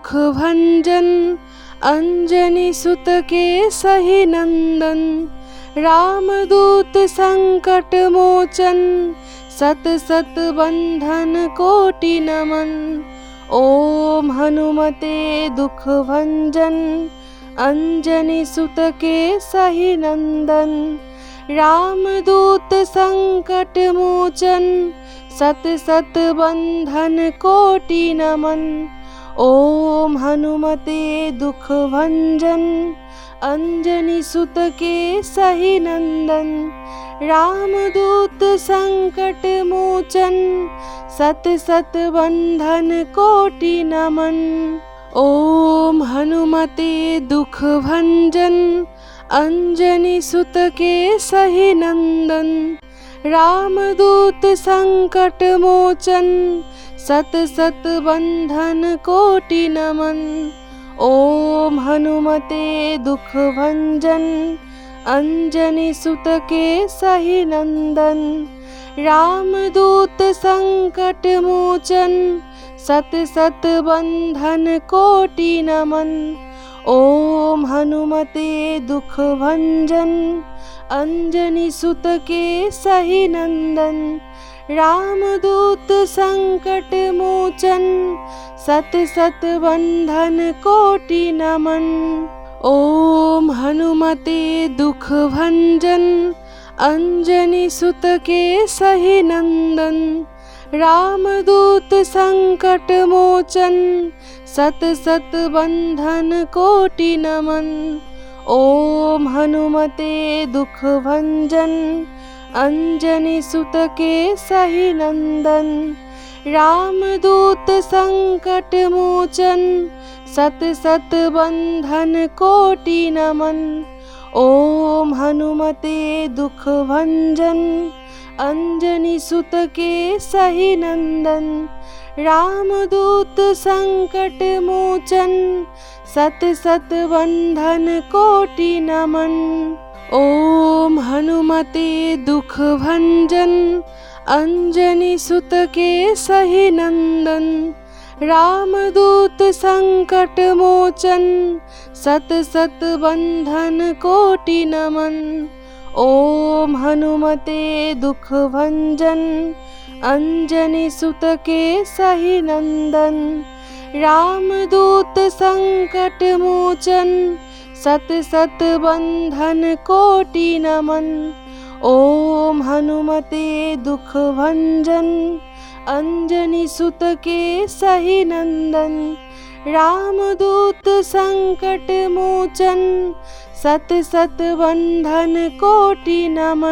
दुख भंजन अंजनी सुत के सही नंदन। रामदूत संकट मोचन सत सत बंधन कोटि नमन। ओम हनुमते दुख भंजन अंजनी सुत के सही नंदन। रामदूत संकट मोचन सत सत बंधन कोटि नमन। ओम हनुमते दुख भंजन अंजनी सुत के सही नंदन। रामदूत संकट मोचन सत सत बंधन कोटि नमन। ओम हनुमते दुख भंजन अंजनी सुत के सही नंदन। रामदूत संकट मोचन सत सत बंधन कोटि नमन। ओम हनुमते दुख भंजन अंजनी सुत के सही नंदन। रामदूत संकट मोचन सत सत बंधन कोटि नमन। ओम हनुमते दुख भंजन अंजनी सुत के सही नंदन। रामदूत संकट मोचन सत सत बंधन कोटि नमन। ओम हनुमते दुख भंजन अंजनी सुत के सही नंदन। रामदूत संकट मोचन सत सत बंधन कोटि नमन। ओम हनुमते दुख भंजन अंजनी सुत के सही नंदन। रामदूत संकट मोचन सत सत बंधन कोटि नमन। ओम हनुमते दुख भंजन अंजनी सुत के सही नंदन। रामदूत संकट मोचन सत सत बंधन कोटि नमन। ओम हनुमते दुख भंजन अंजनी सुत के सही नंदन। रामदूत संकट मोचन सत सत बंधन कोटि नमन। ओम हनुमते दुख भंजन अंजनी सुत के सही नंदन। रामदूत संकट मोचन सत सत बंधन कोटि नमन। ओम हनुमते दुख भंजन अंजनी सुत के सही नंदन। रामदूत संकट मोचन सत सत बंधन कोटि नमन।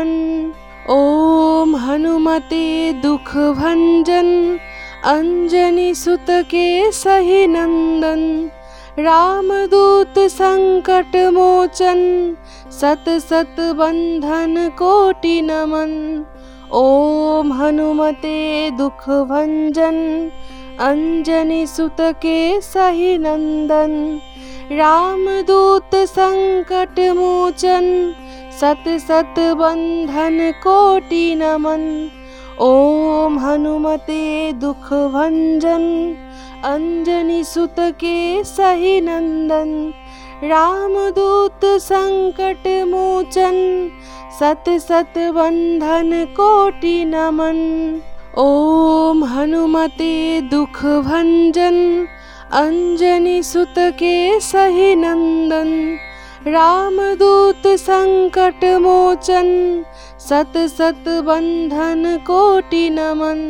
ओम हनुमते दुख भंजन अंजनी सुत के सही नंदन। रामदूत संकट मोचन सत सत बंधन कोटि नमन। ओम हनुमते दुख भंजन अंजनी सुत के सही नंदन। रामदूत संकट मोचन सत सत बंधन कोटि नमन। ओम हनुमते दुख भंजन अंजनी सुत के सही नंदन। रामदूत संकट मोचन सत सत बंधन कोटि नमन। ओम हनुमते दुख भंजन अंजनी सुत के सही नंदन। रामदूत संकट मोचन सत सत बंधन कोटि नमन।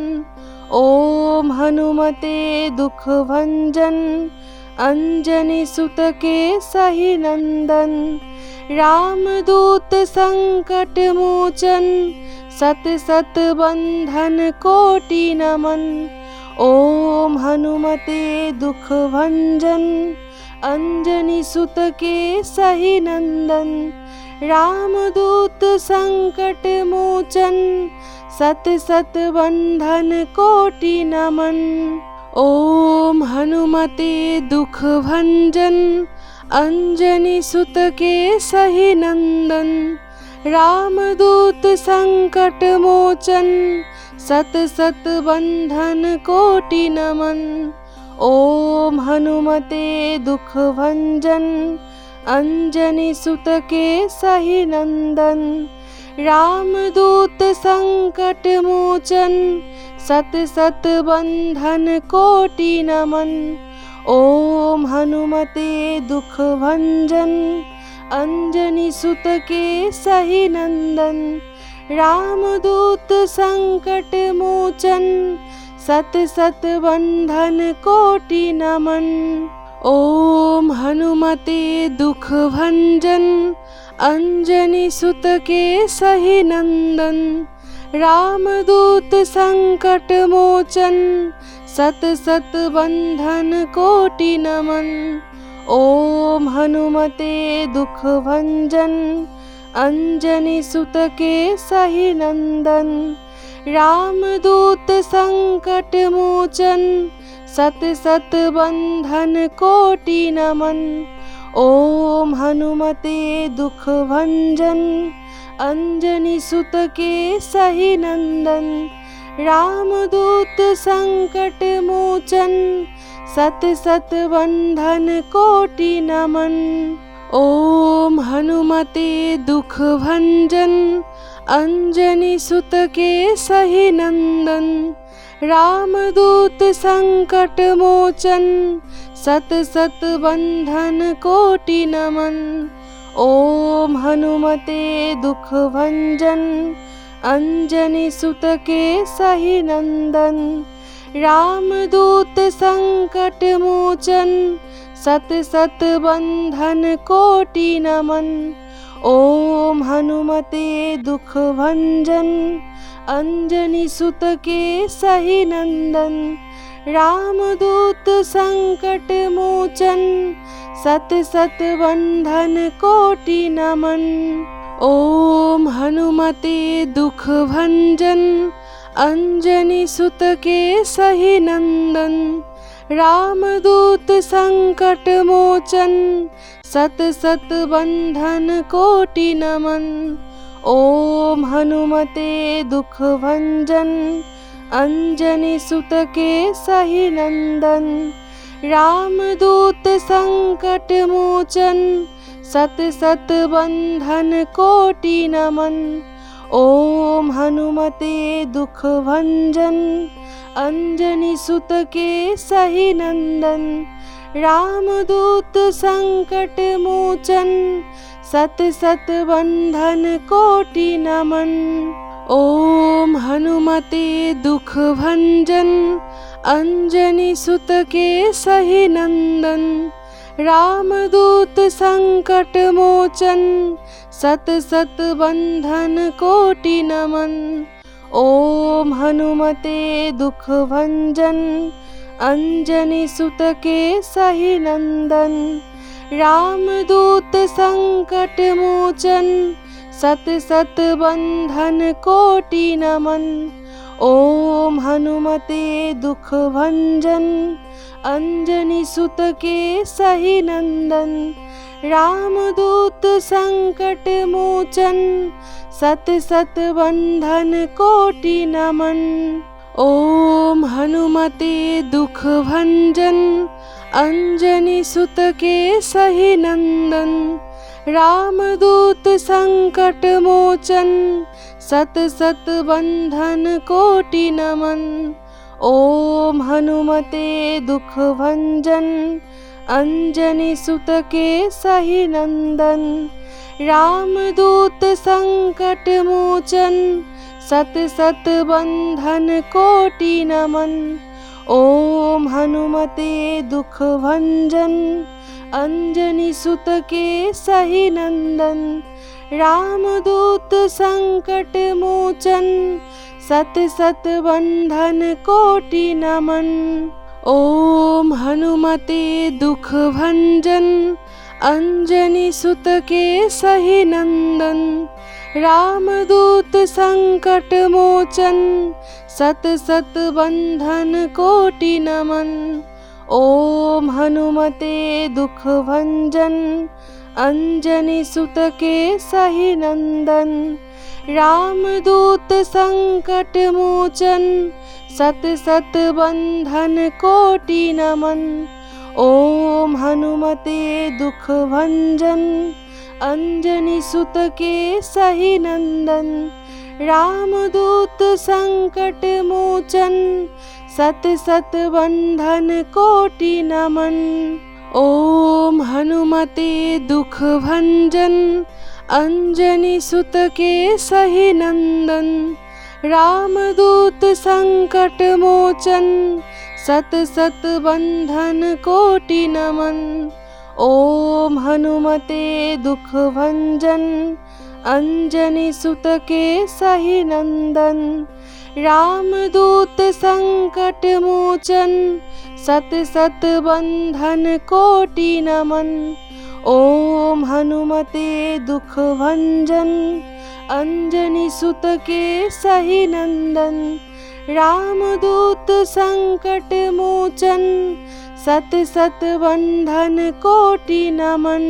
ओम हनुमते दुख भंजन अंजनी सुत के सही नंदन। रामदूत संकट मोचन सत सत बंधन कोटि नमन। ओम हनुमते दुख भंजन अंजनी सुत के सही नंदन। रामदूत संकट मोचन सत सत बंधन कोटि नमन। ओम हनुमते दुख भंजन अंजनी सुत के सही नंदन। रामदूत संकट मोचन सत सत बंधन कोटि नमन। ओम हनुमते दुख भंजन अंजनी सुत केसहि नंदन। रामदूत संकट मोचन सत सत बंधन कोटि नमन। ओम हनुमते दुख भंजन अंजनी सुत केसहि नंदन। रामदूत संकट मोचन सत सत बंधन कोटि नमन। ओम हनुमते दुख भंजन अंजनी सुत केसहि नंदन। रामदूत संकट मोचन सत सत बंधन कोटि नमन। ओम हनुमते दुख भंजन अंजनी सुत केसहि नंदन। रामदूत संकट मोचन सत सत बंधन कोटि नमन। ओम हनुमते दुख भंजन अंजनी सुत केसहि नंदन। रामदूत संकट मोचन सत सत बंधन कोटि नमन। ओम हनुमते दुख भंजन अंजनी सुत केसहि नंदन। रामदूत संकट मोचन सत सत बंधन कोटि नमन। ओम हनुमते दुख भंजन अंजनी सुत केसहि नंदन। रामदूत संकट मोचन सत सत बंधन कोटि नमन। ओम हनुमते दुख भंजन अंजनी सुत केसहि नंदन। रामदूत संकट मोचन सत सत बंधन कोटि नमन। ओम हनुमते दुख भंजन अंजनी सुत केसहि नंदन। रामदूत संकट मोचन सत सत बंधन कोटि नमन। ओम हनुमते दुख भंजन अंजनी सुत केसहि नंदन। रामदूत संकट मोचन सत सत बंधन कोटि नमन। ओम हनुमते दुख भंजन अंजनी सुत केसहि नंदन। रामदूत संकट मोचन सत सत बंधन कोटि नमन। ओम हनुमते दुख भंजन अंजनी सुत केसहि नंदन। रामदूत संकट मोचन सत सत बंधन कोटि नमन। ओम हनुमते दुख भंजन अंजनी सुत केसहि नंदन। रामदूत संकट मोचन सत सत बंधन कोटि नमन। ओम हनुमते दुख भंजन अंजनी सुत केसहि नंदन। रामदूत संकट मोचन सत सत बंधन कोटि नमन। ओम हनुमते दुख भंजन अंजनी सुत केसहि नंदन। रामदूत संकट मोचन सत सत बंधन कोटि नमन। ओम हनुमते दुख भंजन अंजनी सुत केसहि नंदन। रामदूत संकट मोचन सत सत बंधन कोटि नमन। ओम हनुमते दुख भंजन अंजनी सुत केसहि नंदन। रामदूत संकट मोचन सत सत बंधन कोटि नमन। ओम हनुमते दुख भंजन अंजनी सुत केसहि नंदन। रामदूत संकट मोचन सत सत बंधन कोटि नमन। ओम हनुमते दुख भंजन अंजनी सुत केसहि नंदन। रामदूत संकट मोचन सत सत बंधन कोटि नमन। ओम हनुमते दुख भंजन अंजनी सुत केसहि नंदन। रामदूत संकट मोचन सत सत बंधन कोटि नमन। ओम हनुमते दुख भंजन अंजनी सुत केसहि नंदन। रामदूत संकट मोचन सत सत बंधन कोटि नमन। ओम हनुमते दुख भंजन अंजनी सुत केसहि नंदन। रामदूत संकट मोचन सत सत बंधन कोटि नमन। ओम हनुमते दुख भंजन अंजनी सुत केसहि नंदन। रामदूत संकट मोचन सत सत बंधन कोटि नमन।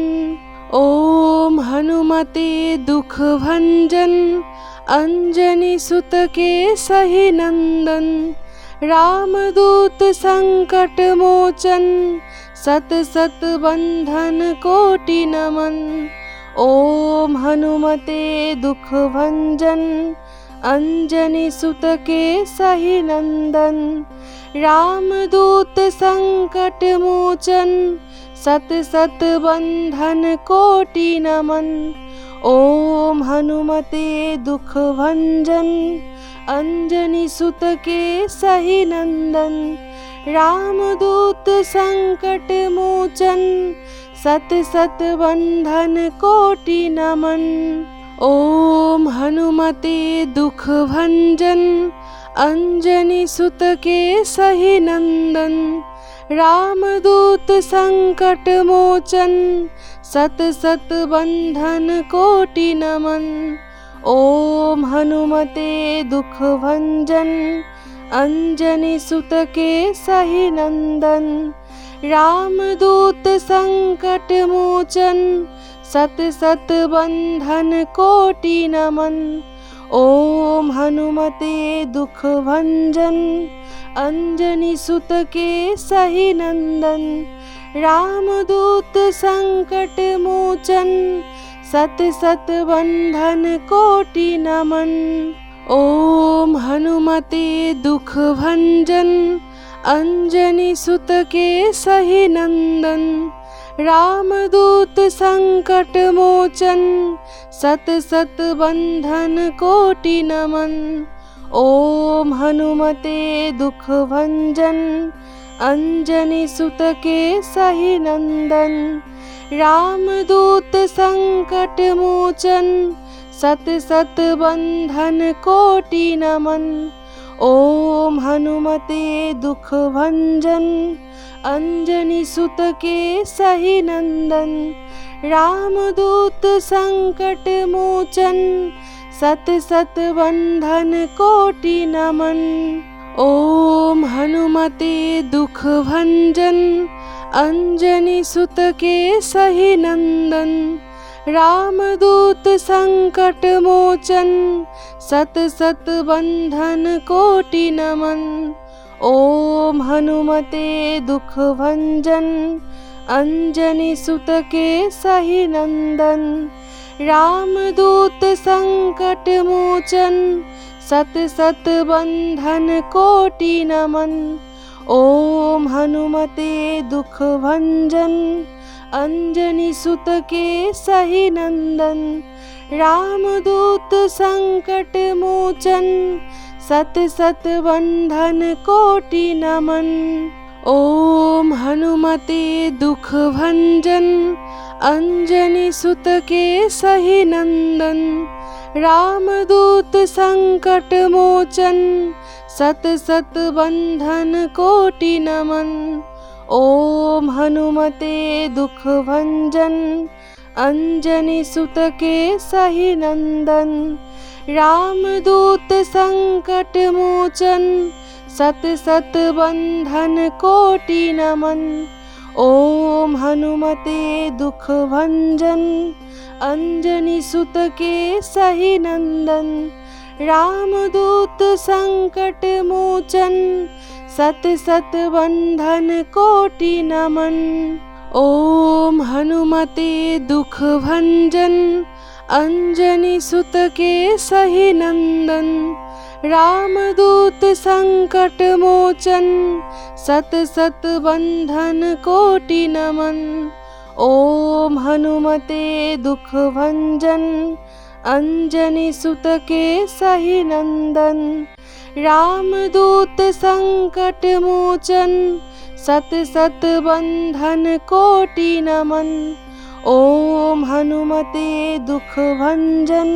ओम हनुमते दुख भंजन अंजनी सुत केसहि नंदन। रामदूत संकट मोचन सत सत बंधन कोटि नमन। ओम हनुमते दुख भंजन अंजनी सुत केसहि नंदन। रामदूत संकट मोचन सत सत बंधन कोटि नमन। ओम हनुमते दुख भंजन अंजनी सुत केसहि नंदन। रामदूत संकट मोचन सत सत बंधन कोटि नमन। ओम हनुमते दुख भंजन अंजनी सुत केसहि नंदन। रामदूत संकट मोचन सत सत बंधन कोटि नमन। ओम हनुमते दुख भंजन अंजनी सुत केसहि नंदन। रामदूत संकट मोचन सत सत बंधन कोटि नमन। ओम हनुमते दुख भंजन अंजनी सुत केसहि नंदन। रामदूत संकट मोचन सत सत बंधन कोटि नमन। ओम हनुमते दुख भंजन अंजनी सुत केसहि नंदन। रामदूत संकट मोचन सत सत बंधन कोटि नमन। ओम हनुमते दुख भंजन अंजनी सुत केसहि नंदन। रामदूत संकट मोचन सत सत बंधन कोटि नमन। ओम हनुमते दुख भंजन अंजनी सुत केसहि नंदन। रामदूत संकट मोचन सत सत बंधन कोटि नमन। ओम हनुमते दुख भंजन अंजनी सुत केसहि नंदन। रामदूत संकट मोचन सत सत बंधन कोटि नमन। ओम हनुमते दुख भंजन अंजनी सुत केसहि नंदन। रामदूत संकट मोचन सत सत बंधन कोटि नमन। ओम हनुमते दुख भंजन अंजनी सुत केसहि नंदन। रामदूत संकट मोचन सत सत बंधन कोटि नमन। ओम हनुमते दुख भंजन अंजनी सुत केसहि नंदन। रामदूत संकट मोचन सत सत बंधन कोटि नमन। ओम हनुमते दुख भंजन अंजनी सुत केसहि नंदन। रामदूत संकट मोचन सत सत बंधन कोटि नमन। ओम हनुमते दुख भंजन अंजनी सुत केसहि नंदन। रामदूत संकट मोचन सत सत बंधन कोटि नमन। ओम हनुमते दुख भंजन अंजनी सुत के सही नंदन। रामदूत संकट मोचन सत सत बंधन कोटि नमन। ओम हनुमते दुख भंजन अंजनी सुत के सही नंदन। रामदूत संकट मोचन सत सत बंधन कोटि नमन। ओम हनुमते दुख भंजन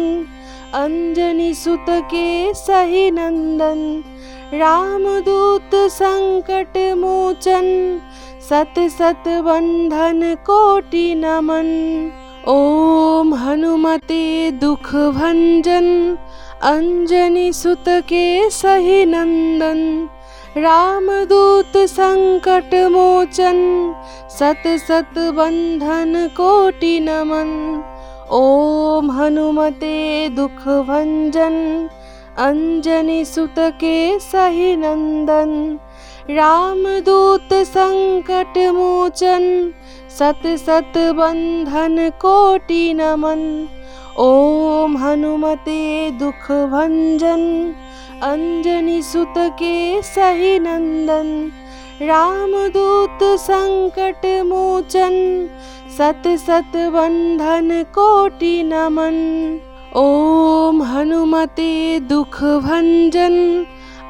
अंजनी सुत के सही नंदन। रामदूत संकट मोचन सत सत बंधन कोटि नमन। ओम हनुमते दुख भंजन अंजनी सुत के सही नंदन। रामदूत संकट मोचन सत सत बंधन कोटि नमन। ओम हनुमते दुख भंजन अंजनी सुत के सही नंदन। रामदूत संकट मोचन सत सत बंधन कोटि नमन। ओम हनुमते दुख भंजन अंजनी सुत के सही नंदन। रामदूत संकट मोचन सत सत बंधन कोटि नमन। ओम हनुमते दुख भंजन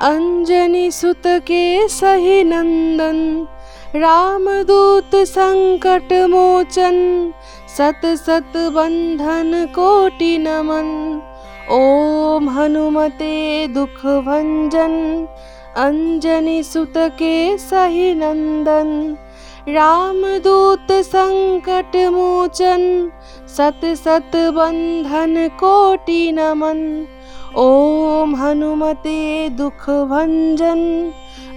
अंजनी सुत के सही नंदन। रामदूत संकट मोचन सत सत बंधन कोटि नमन। ओम हनुमते दुख भंजन अंजनी सुत के सही नंदन। रामदूत संकट मोचन सत सत बंधन कोटि नमन। ओम हनुमते दुख भंजन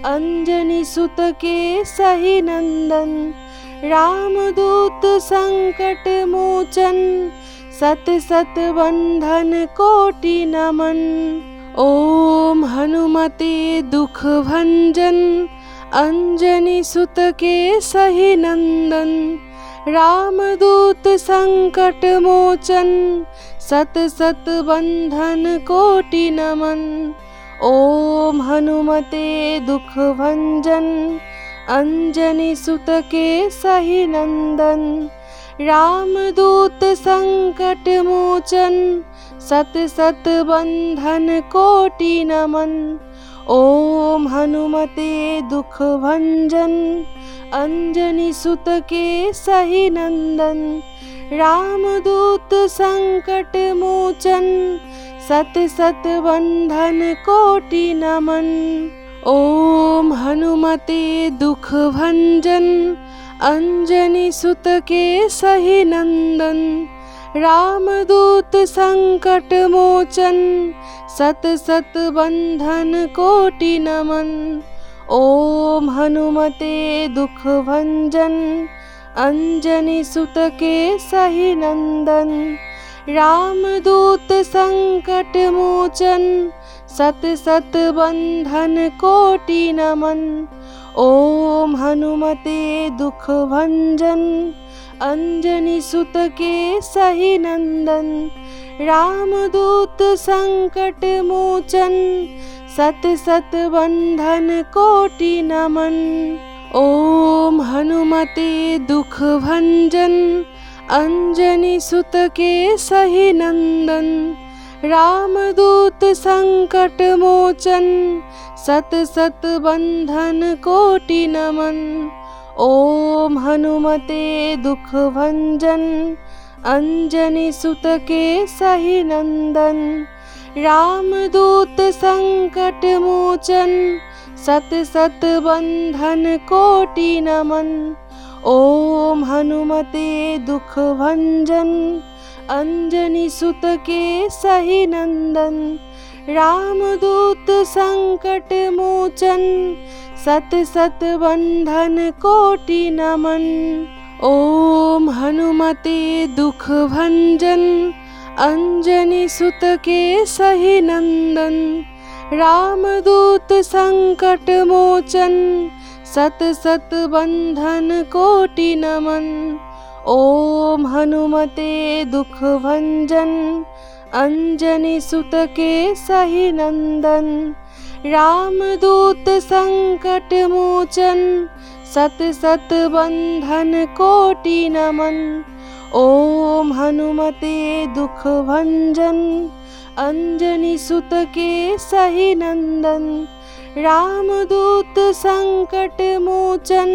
अंजनी सुत के सही नंदन। रामदूत संकट मोचन सत सत बंधन कोटि नमन। ओम हनुमते दुख भंजन अंजनी सुत के सही नंदन। रामदूत संकट मोचन सत सत बंधन कोटि नमन। ओम हनुमते दुख भंजन अंजनी सुत के सही नंदन। रामदूत संकट मोचन सत सत बंधन कोटि नमन। ओम हनुमते दुख भंजन अंजनी सुत के सही नंदन। रामदूत संकट मोचन सत सत बंधन कोटि नमन। ओम हनुमते दुख भंजन अंजनी सुत के सही नंदन। रामदूत संकट मोचन सत सत बंधन कोटि नमन। ओम हनुमते दुख भंजन अंजनी सुत के सही नंदन। रामदूत संकट मोचन सत सत बंधन कोटि नमन। ओम हनुमते दुख भंजन अंजनी सुत के सही नंदन। रामदूत संकट मोचन सत सत बंधन कोटि नमन। ओम हनुमते दुख भंजन अंजनी सुत के सही नंदन। रामदूत संकट मोचन सत सत बंधन कोटि नमन। ओम हनुमते दुख भंजन अंजनी सुत के सही नंदन। रामदूत संकट मोचन सत सत बंधन कोटि नमन। ओम हनुमते दुख भंजन अंजनी सुत के सही नंदन। रामदूत संकट मोचन सत सत बंधन कोटि नमन। ओम हनुमते दुख भंजन अंजनी सुत के सही नंदन, रामदूत संकट मोचन, सत सत बंधन कोटि नमन। ओम हनुमते दुख भंजन, अंजनी सुत के सही नंदन, रामदूत संकट मोचन, सत सत बंधन कोटि नमन। ओम हनुमते दुख भंजन, अंजनी सुत के सही नंदन, रामदूत संकट मोचन,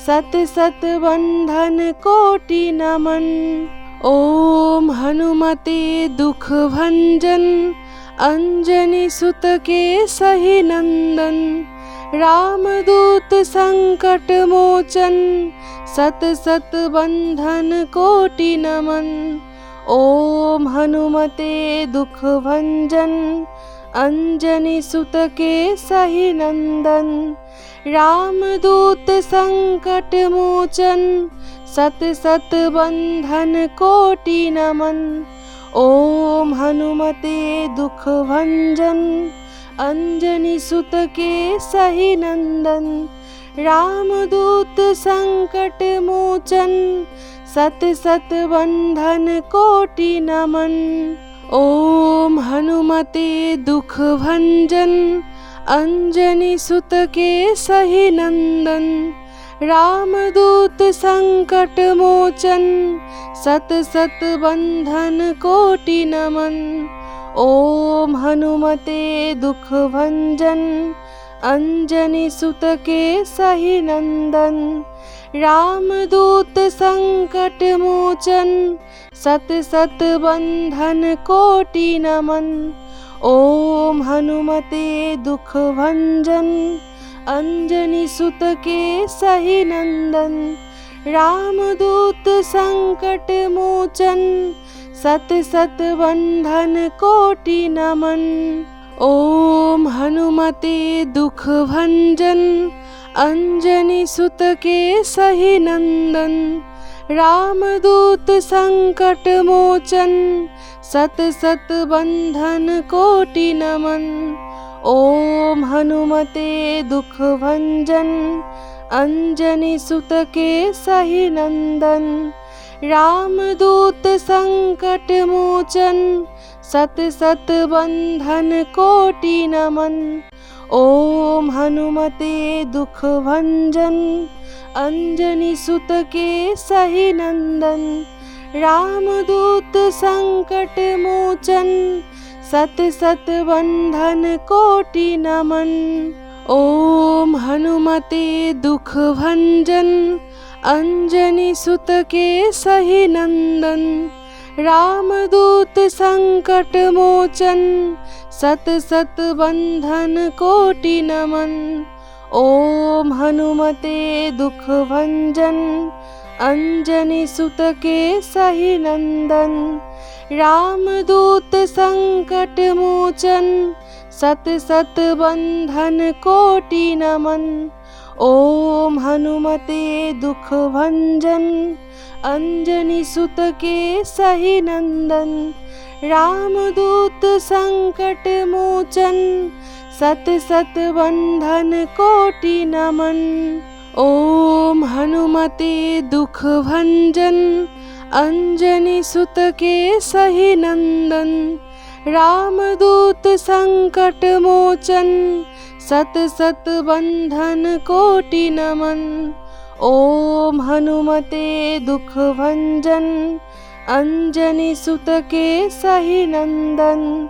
सत सत बंधन कोटि नमन। ओम हनुमते दुख भंजन, अंजनी सुत के सही नंदन, रामदूत संकट मोचन, सत सत बंधन कोटि नमन। ओम हनुमते दुख भंजन, अंजनी सुत के सही नंदन, रामदूत संकट मोचन, सत सत बंधन कोटि नमन। ओम हनुमते दुख भंजन, अंजनी सुत के सही नंदन, रामदूत संकट मोचन, सत सत बंधन कोटि नमन। ओम हनुमते दुख भंजन, अंजनी सुत के सही नंदन, रामदूत संकट मोचन, सत सत बंधन कोटि नमन। ओम हनुमते दुख भंजन, अंजनी सुत के सही नंदन, रामदूत संकट मोचन, सत सत बंधन कोटि नमन। ओम हनुमते दुख भंजन, अंजनी सुत के सही नंदन, रामदूत संकट मोचन, सत सत बंधन कोटि नमन। ओम हनुमते दुख भंजन, अंजनी सुत के सही नंदन, रामदूत संकट मोचन, सत सत बंधन कोटि नमन। ओम हनुमते दुख भंजन, अंजनी सुत के सही नंदन, रामदूत संकट मोचन, सत सत बंधन कोटि नमन। ओम हनुमते दुख भंजन, अंजनी सुत के सही नंदन, रामदूत संकट मोचन, सत सत बंधन कोटि नमन। ओम हनुमते दुख भंजन, अंजनी सुत के सही नंदन, रामदूत संकट मोचन, सत सत बंधन कोटि नमन। ओम हनुमते दुख भंजन, अंजनी सुत के सही नंदन, रामदूत संकट मोचन, सत सत बंधन कोटि नमन। ओम हनुमते दुख भंजन, अंजनी सुत के सही नंदन, रामदूत संकट मोचन, सत सत बंधन कोटि नमन। ओम हनुमते दुख भंजन, अंजनी सुत के सही नंदन, रामदूत संकट मोचन, सत सत बंधन कोटि नमन। ओम हनुमते दुख भंजन, अंजनी सुत के सही नंदन,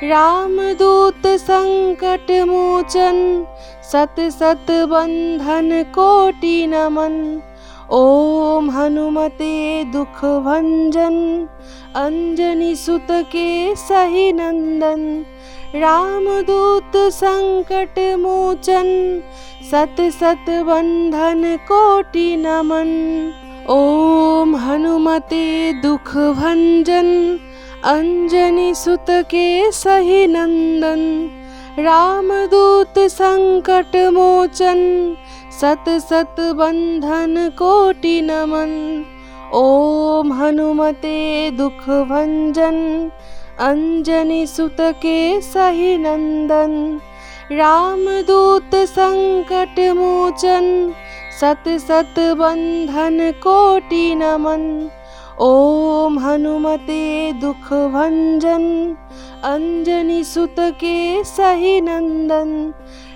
रामदूत संकट मोचन, सत सत बंधन कोटि नमन। ओम हनुमते दुख भंजन, अंजनी सुत के सही नंदन, रामदूत संकट मोचन, सत सत बंधन कोटि नमन। ओम हनुमते दुख भंजन, अंजनी सुत के सही नंदन, रामदूत संकट मोचन, सत सत बंधन कोटि नमन। ओम हनुमते दुख भंजन अंजनी सुत के सही नंदन। रामदूत संकट मोचन सत सत बंधन कोटि नमन। ओम हनुमते दुख भंजन अंजनी सुत के सही नंदन।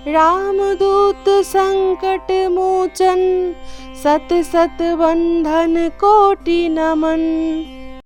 रामदूत संकट मोचन सत सत बंधन कोटि नमन।